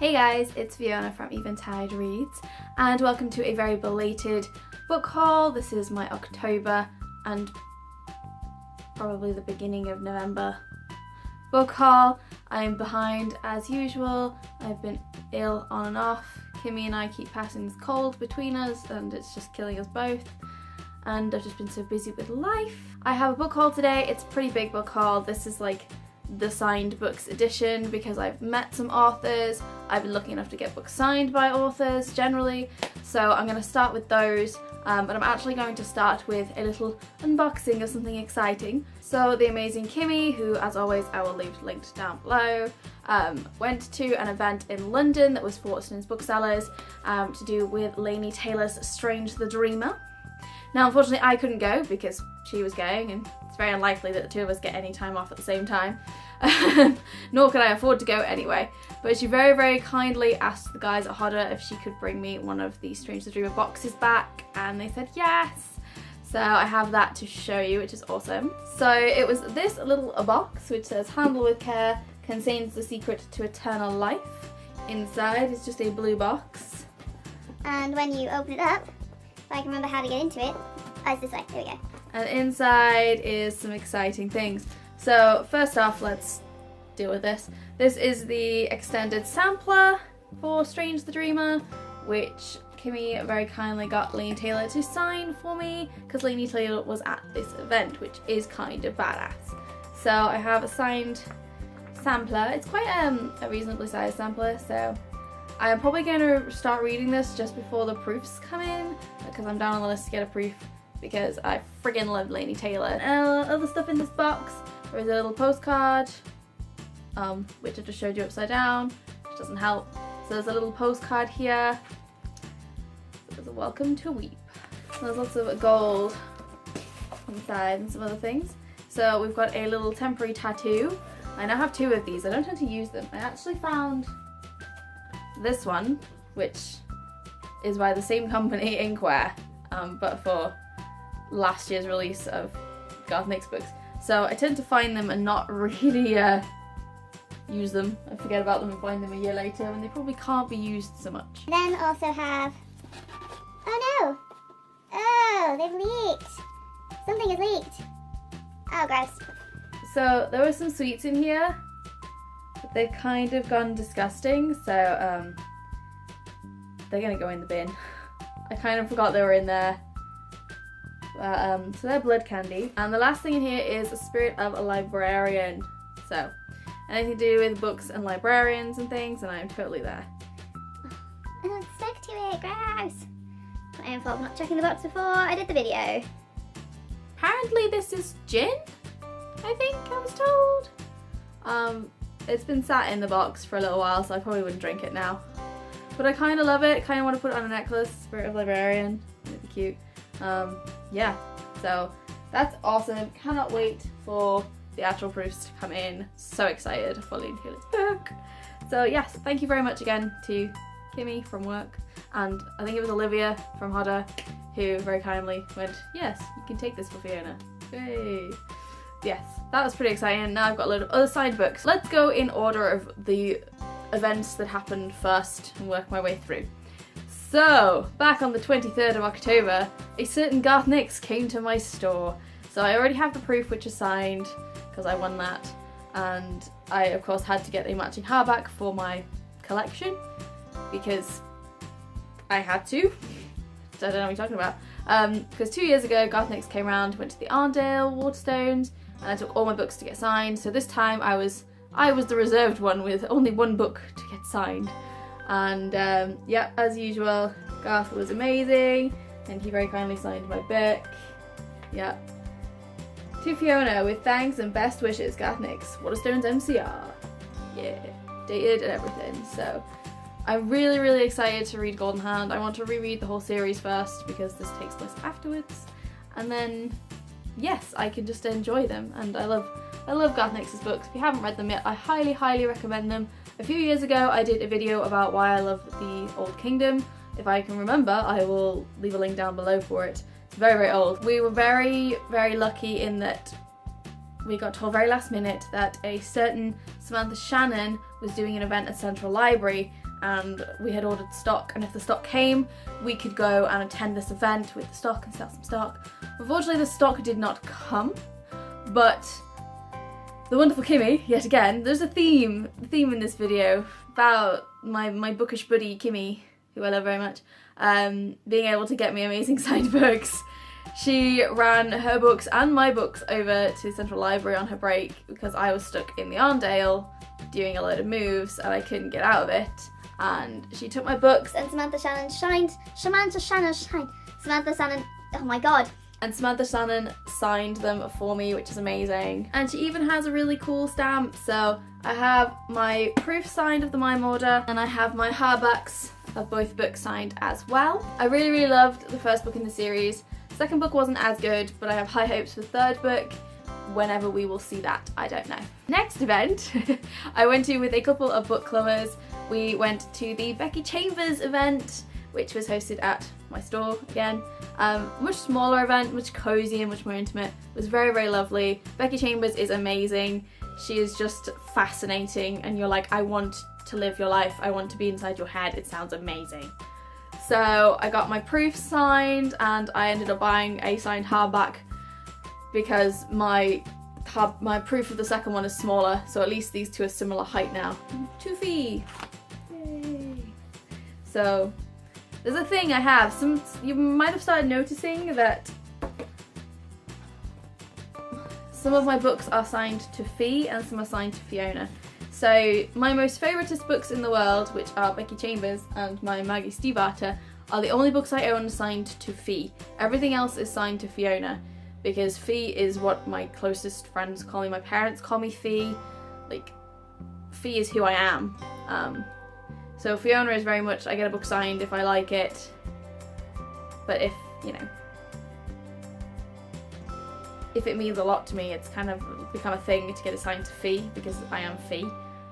Hey guys, it's Fiona from Eventide Reads and welcome to a very belated book haul. This is my October and probably the beginning of November book haul. I'm behind as usual. I've been ill on and off. Kimi and I keep passing this cold between us and it's just killing us both. And I've just been so busy with life. I have a book haul today. It's a pretty big book haul. This is like the signed books edition because I've met some authors. I've been lucky enough to get books signed by authors generally, so I'm going to start with those, but I'm actually going to start with a little unboxing of something exciting. So the amazing Kimi, who as always I will leave linked down below, went to an event in London that was for Watson's Booksellers to do with Laini Taylor's Strange the Dreamer. Now unfortunately I couldn't go because she was going and it's very unlikely that the two of us get any time off at the same time. Nor could I afford to go anyway. But she very kindly asked the guys at Hodder if she could bring me one of the Strange the Dreamer boxes back and they said yes. So I have that to show you, which is awesome. So it was this little box which says handle with care, contains the secret to eternal life. Inside is just a blue box. And when you open it up, if I can remember how to get into it, it's this way, there we go. And inside is some exciting things. So first off, let's deal with this. This is the extended sampler for Strange the Dreamer, which Kimi very kindly got Laini Taylor to sign for me because Laini Taylor was at this event, which is kind of badass. So I have a signed sampler. It's quite a reasonably sized sampler, so I'm probably going to start reading this just before the proofs come in because I'm down on the list to get a proof because I friggin' love Laini Taylor. Other stuff in this box. There is a little postcard, which I just showed you upside down, which doesn't help. So there's a little postcard here. There's a welcome to Weep. There's lots of gold inside and some other things. So we've got a little temporary tattoo. I now have two of these. I don't tend to use them. I actually found this one, which is by the same company, Inkware, but for last year's release of Garth Nix books. So I tend to find them and not really use them. I forget about them and find them a year later when they probably can't be used so much. Then also have, oh no, oh they've leaked. Something has leaked. Oh gross. So there were some sweets in here, but they've kind of gone disgusting, so they're gonna go in the bin. I kind of forgot they were in there. So they're blood candy. And the last thing in here is a spirit of a librarian. So anything to do with books and librarians and things, and I'm totally there. Oh, it's stuck to it, gross. My own fault for not checking the box before I did the video. Apparently this is gin, I think I was told. It's been sat in the box for a little while, so I probably wouldn't drink it now. But I kind of love it, kind of want to put it on a necklace, spirit of librarian, it'd be cute. Yeah, so that's awesome. Cannot wait for the actual proofs to come in. So excited for Laini Taylor's book. So yes, thank you very much again to Kimi from work, and I think it was Olivia from Hodder who very kindly went, yes, you can take this for Fiona. Yay. Yes, that was pretty exciting. Now I've got a load of other signed books. Let's go in order of the events that happened first and work my way through. So, back on the 23rd of October, a certain Garth Nix came to my store. So I already have the proof which is signed, because I won that, and I of course had to get a matching hardback for my collection, because I had to. So I don't know what you're talking about. Because 2 years ago, Garth Nix came around, went to the Arndale Waterstones, and I took all my books to get signed. So this time I was the reserved one with only one book to get signed. And yeah, as usual, Garth was amazing and he very kindly signed my book. Yeah. To Fiona, with thanks and best wishes, Garth Nix, Waterstones MCR. Yeah, dated and everything. So I'm really excited to read Golden Hand. I want to reread the whole series first because this takes place afterwards. And then, yes, I can just enjoy them. And I love Garth Nix's books. If you haven't read them yet, I highly recommend them. A few years ago I did a video about why I love the Old Kingdom. If I can remember, I will leave a link down below for it. It's very old. We were very lucky in that we got told very last minute that a certain Samantha Shannon was doing an event at Central Library and we had ordered stock, and if the stock came, we could go and attend this event with the stock and sell some stock. Unfortunately, the stock did not come, but the wonderful Kimi, yet again, there's a theme in this video about my bookish buddy Kimi, who I love very much, being able to get me amazing signed books. She ran her books and my books over to the Central Library on her break because I was stuck in the Arndale doing a load of moves and I couldn't get out of it. And she took my books, And Samantha Shannon shined. Samantha Shannon shined. Samantha Shannon, oh my god. and Samantha Shannon signed them for me, which is amazing. And she even has a really cool stamp. So I have my proof signed of the Mime Order, and I have my hardbacks of both books signed as well. I really, really loved the first book in the series. Second book wasn't as good, but I have high hopes for the third book. Whenever we will see that, I don't know. Next event I went to with a couple of book clubbers. We went to the Becky Chambers event, which was hosted at my store again. Much smaller event, much cozy and much more intimate. It was very, very lovely. Becky Chambers is amazing. She is just fascinating, and you're like, I want to live your life. I want to be inside your head. It sounds amazing. So I got my proof signed, and I ended up buying a signed hardback because my proof of the second one is smaller, so at least these two are similar height now. 2 feet. Yay. So there's a thing I have. You might have started noticing that some of my books are signed to Fee and some are signed to Fiona. So my most favouriteest books in the world, which are Becky Chambers and my Maggie Stiefvater, are the only books I own signed to Fee. Everything else is signed to Fiona, because Fee is what my closest friends call me. My parents call me Fee. Like, Fee is who I am. So Fiona is very much, I get a book signed if I like it. But if, you know, if it means a lot to me, it's kind of become a thing to get assigned to Fee, because I am Fee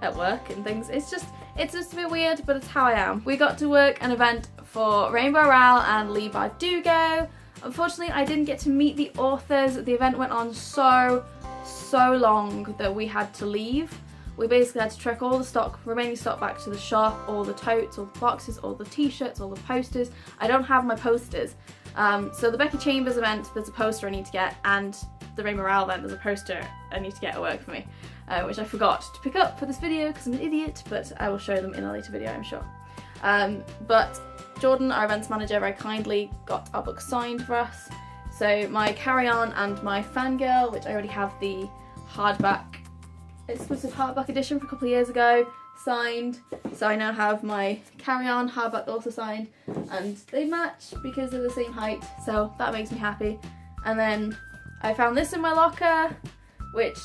at work and things. It's just a bit weird, but it's how I am. We got to work an event for Rainbow Rowell and Leigh Bardugo. Unfortunately, I didn't get to meet the authors. The event went on so long that we had to leave. We basically had to trek all the remaining stock back to the shop, all the totes, all the boxes, all the t-shirts, all the posters. I don't have my posters. So the Becky Chambers event, there's a poster I need to get, and the Rainbow Rowell event, there's a poster I need to get at work for me, which I forgot to pick up for this video because I'm an idiot, but I will show them in a later video, I'm sure. But Jordan, our events manager, very kindly got our books signed for us. So my Carry On and my Fangirl, which I already have the hardback, exclusive hardback edition from a couple of years ago, signed. So I now have my Carry On hardback also signed, and they match because they're the same height, so that makes me happy. And then I found this in my locker, which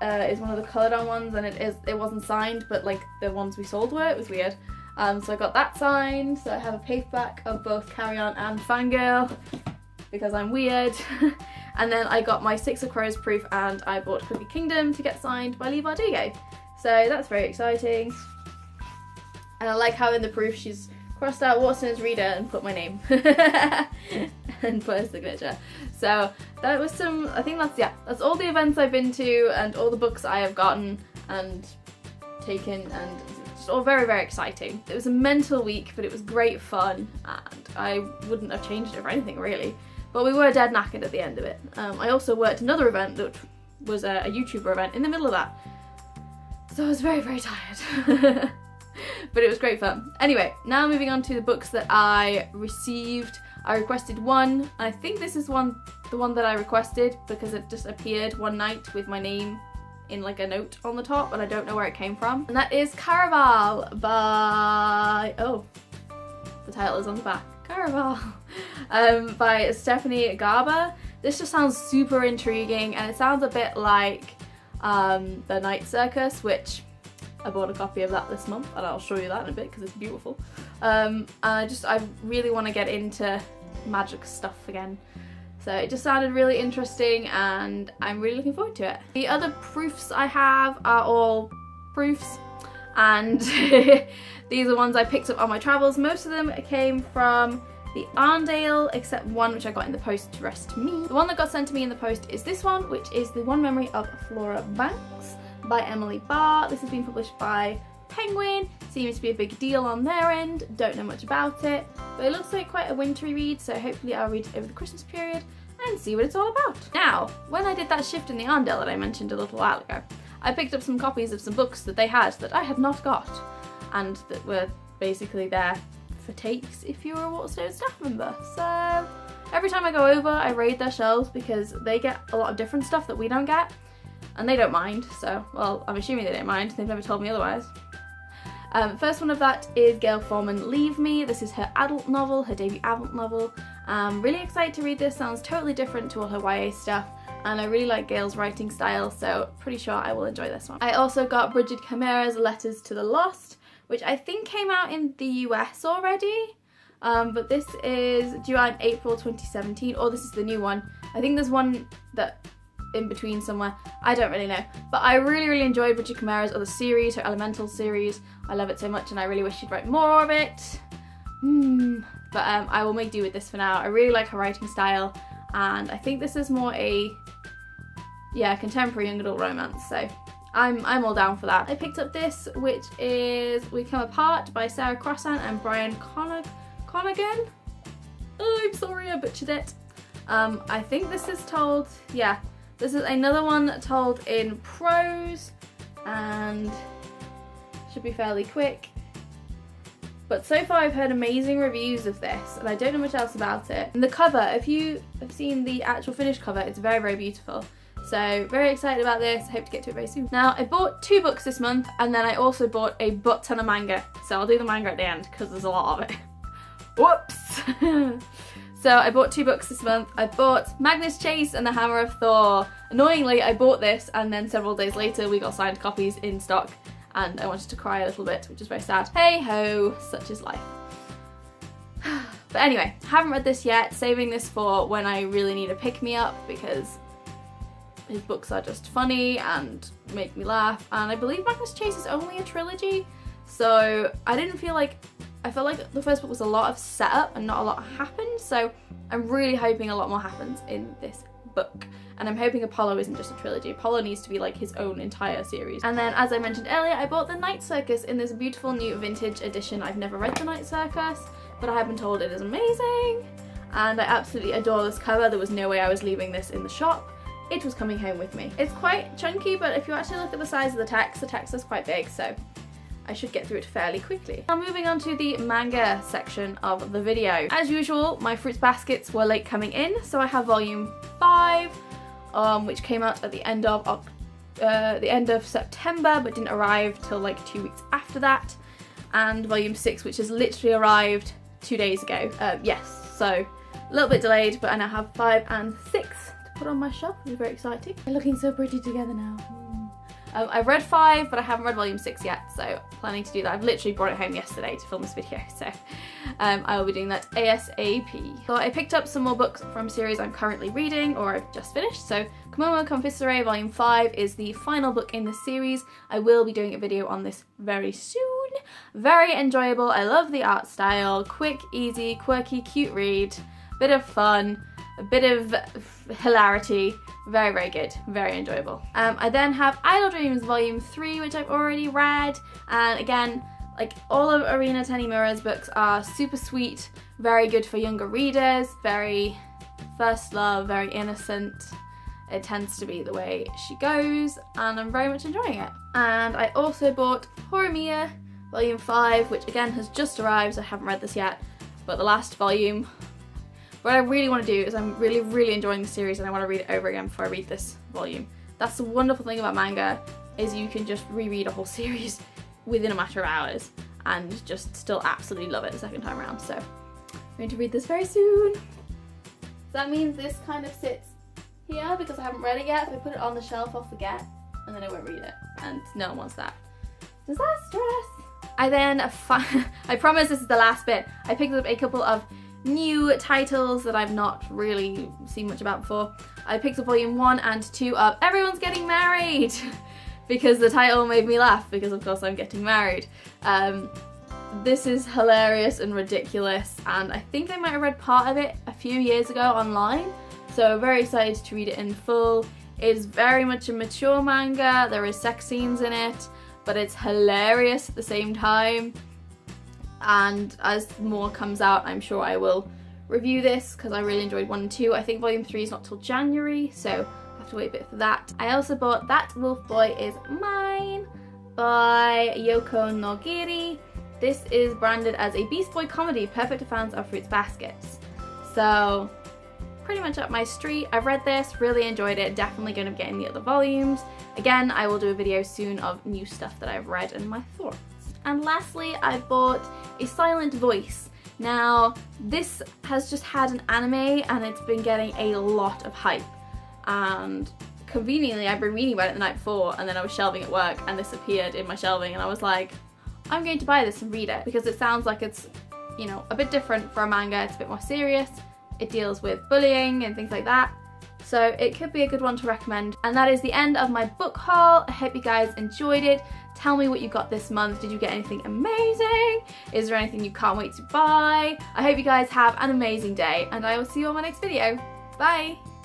is one of the coloured on ones, and it wasn't signed, but like the ones we sold were. It was weird. So I got that signed, so I have a paperback of both Carry On and Fangirl, because I'm weird. And then I got my Six of Crows proof, and I bought Cookie Kingdom to get signed by Leigh Bardugo. So that's very exciting. And I like how in the proof she's crossed out Watson's reader and put my name. And put a signature. So that was I think that's all the events I've been to and all the books I have gotten and taken, and it's all very, very exciting. It was a mental week, but it was great fun, and I wouldn't have changed it for anything really. But we were dead knackered at the end of it. I also worked another event that was a YouTuber event in the middle of that. So I was very, very tired. But it was great fun. Anyway, now moving on to the books that I received. I requested one. I think this is the one that I requested because it just appeared one night with my name in like a note on the top, and I don't know where it came from. And that is Caraval by, the title is on the back. Caraval by Stephanie Garber. This just sounds super intriguing, and it sounds a bit like The Night Circus, which I bought a copy of that this month, and I'll show you that in a bit because it's beautiful. And I really want to get into magic stuff again. So it just sounded really interesting, and I'm really looking forward to it. The other proofs I have are all proofs, and these are ones I picked up on my travels. Most of them came from the Arndale, except one which I got in the post addressed to me. The one that got sent to me in the post is this one, which is The One Memory of Flora Banks by Emily Barr. This has been published by penguin. Seems to be a big deal on their end. Don't know much about it, but it looks like quite a wintry read, so hopefully I'll read it over the Christmas period and see what it's all about. Now, when I did that shift in the Arndale that I mentioned a little while ago, I picked up some copies of some books that they had that I had not got, and that were basically there for takes if you were a Waterstone staff member. So every time I go over, I raid their shelves because they get a lot of different stuff that we don't get, and they don't mind, so, well, I'm assuming they don't mind. They've never told me otherwise. First one of that is Gail Forman, Leave Me. This is her adult novel, her debut adult novel. I'm really excited to read this. Sounds totally different to all her YA stuff, and I really like Gail's writing style, so pretty sure I will enjoy this one. I also got Bridget Chimera's Letters to the Lost, which I think came out in the US already, but this is due out in April 2017, or this is the new one. I think there's one that in between somewhere, I don't really know, but I really enjoyed Bridget Chimera's other series, her Elemental series. I love it so much and I really wish she'd write more of it. But I will make do with this for now. I really like her writing style, and I think this is more a contemporary young adult romance, so I'm all down for that. I picked up this, which is We Come Apart by Sarah Crossan and Brian Conaghan. Oh, I'm sorry, I butchered it. I think this is told, this is another one told in prose and should be fairly quick. But so far I've heard amazing reviews of this and I don't know much else about it. And the cover, if you have seen the actual finished cover, it's very beautiful. So very excited about this, I hope to get to it very soon. Now I bought 2 books this month, and then I also bought a butt ton of manga. So I'll do the manga at the end because there's a lot of it. Whoops! So I bought 2 books this month. I bought Magnus Chase and the Hammer of Thor. Annoyingly, I bought this and then several days later we got signed copies in stock, and I wanted to cry a little bit, which is very sad. Hey ho, such is life. But anyway, haven't read this yet, saving this for when I really need a pick-me-up because his books are just funny and make me laugh, and I believe Magnus Chase is only a trilogy, so I felt like the first book was a lot of setup and not a lot happened, so I'm really hoping a lot more happens in this book. And I'm hoping Apollo isn't just a trilogy. Apollo needs to be like his own entire series. And then, as I mentioned earlier, I bought The Night Circus in this beautiful new vintage edition. I've never read The Night Circus, but I have been told it is amazing. And I absolutely adore this cover. There was no way I was leaving this in the shop. It was coming home with me. It's quite chunky, but if you actually look at the size of the text is quite big, so I should get through it fairly quickly. Now moving on to the manga section of the video. As usual, my fruits baskets were late coming in, so I have volume 5, which came out at the end of September, but didn't arrive till like 2 weeks after that, and volume 6, which has literally arrived 2 days ago. Yes, so a little bit delayed, but I now have 5 and 6 to put on my shelf, which is very exciting. They're looking so pretty together now. I've read 5, but I haven't read volume 6 yet, so planning to do that. I've literally brought it home yesterday to film this video, so I will be doing that ASAP. So I picked up some more books from a series I'm currently reading, or I've just finished. So Komomo Confisere Volume 5 is the final book in this series. I will be doing a video on this very soon. Very enjoyable. I love the art style. Quick, easy, quirky, cute read. Bit of fun. A bit of hilarity. Very good, very enjoyable. I then have Idle Dreams Volume 3, which I've already read, and again, like all of Arina Tanimura's books are super sweet, very good for younger readers, very first love, very innocent. It tends to be the way she goes, and I'm very much enjoying it. And I also bought Horomia Volume 5, which again has just arrived, so I haven't read this yet, but the last volume. What I really want to do is I'm really enjoying the series, and I want to read it over again before I read this volume. That's the wonderful thing about manga, is you can just reread a whole series within a matter of hours and just still absolutely love it the second time around. So I'm going to read this very soon. So that means this kind of sits here because I haven't read it yet. If I put it on the shelf, I'll forget and then I won't read it, and no one wants that. Does that stress? I then, I promise this is the last bit, I picked up a couple of new titles that I've not really seen much about before. I picked up volume 1 and 2 of Everyone's Getting Married because the title made me laugh, because of course I'm getting married. This is hilarious and ridiculous, and I think I might have read part of it a few years ago online, so very excited to read it in full. It is very much a mature manga, there is sex scenes in it, but it's hilarious at the same time. And as more comes out, I'm sure I will review this because I really enjoyed 1 and 2. I think volume 3 is not till January, so I have to wait a bit for that. I also bought That Wolf Boy Is Mine by Yoko Nogiri. This is branded as a Beast Boy comedy, perfect to fans of Fruits Baskets. So pretty much up my street. I've read this, really enjoyed it, definitely going to be getting the other volumes. Again, I will do a video soon of new stuff that I've read and my thoughts. And lastly, I bought A Silent Voice. Now, this has just had an anime and it's been getting a lot of hype. And conveniently, I've been reading about it the night before and then I was shelving at work and this appeared in my shelving and I was like, I'm going to buy this and read it because it sounds like it's, you know, a bit different for a manga. It's a bit more serious. It deals with bullying and things like that. So it could be a good one to recommend. And that is the end of my book haul. I hope you guys enjoyed it. Tell me what you got this month. Did you get anything amazing? Is there anything you can't wait to buy? I hope you guys have an amazing day and I will see you on my next video. Bye!